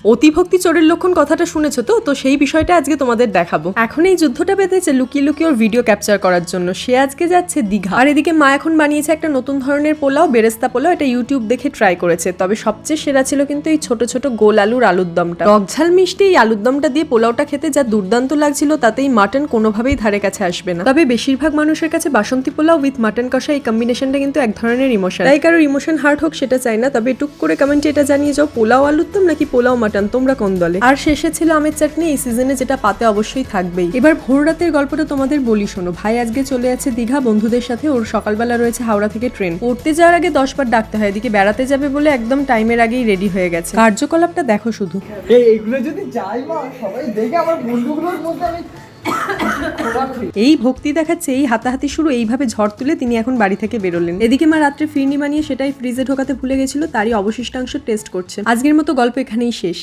অতিভক্তি চোরের লক্ষণ কথাটা শুনেছো তো সেই বিষয়টা আজকে তোমাদের দেখাবো। এখন এই যুদ্ধটা বেঁধেছে লুকিয়ে লুকিয়ে ওর ভিডিও ক্যাপচার করার জন্য। সে আজকে যাচ্ছে দীঘা, আর এদিকে মা এখন বানিয়েছে একটা নতুন ধরনের পোলাও, বেরেস্তা পোলাও। এটা ইউটিউব দেখে ট্রাই করেছে, তবে সবচেয়ে সেরা ছিল কিন্তু এই ছোট ছোট গোল আলুর আলুর দমটা। টকঝাল মিষ্টি এই আলুর দমটা দিয়ে পোলাওটা খেতে যা দুর্দান্ত লাগছিল, তাতেই মাটন কোনোভাবেই ধারে কাছে আসবে না। তবে বেশিরভাগ মানুষের কাছে বাসন্তী পোলাও উইথ মাটন কষা এই কম্বিনেশনটা কিন্তু এক ধরনের ইমোশন। তাই কারোর ইমোশন হার্ট হোক সেটা চাই না, তবে টুক করে কমেন্টে এটা জানিয়ে যাও পোলাও আলুর দম নাকি পোলাও মাটন, তোমরা কোন দলে। আর শেষে ছিল আমের চাটনি, এই সিজনে যেটা পাতে অবশ্যই থাকবেই। এবার ভোর রাতের গল্পটা তোমাদের বলি শোনো। ভাই আজকে চলে যাচ্ছে দীঘা বন্ধুদের সাথে। ওর সকালবেলা রয়েছে হাওড়া থেকে ট্রেন। পড়তে যাওয়ার আগে 10 বার ডাকতে হয়, এদিকে বেড়াতে যাবে বলে একদম টাইমের আগেই রেডি হয়ে গেছে। কার্যকলাপটা দেখো শুধু। এইগুলো যদি যাই মা সবাই দেখে আমার বন্ধুগুলোর মধ্যে আমি এই ভক্তি দেখাচ্ছে, এই হাতাহাতি শুরু, এইভাবে ঝড় তুলে তিনি এখন বাড়ি থেকে বেরোলেন। এদিকে মা রাত্রে ফিরনি বানিয়ে সেটাই ফ্রিজে ঢোকাতে ভুলে গেছিল, তারই অবশিষ্টাংশ টেস্ট করছে। আজকের মতো গল্প এখানেই শেষ।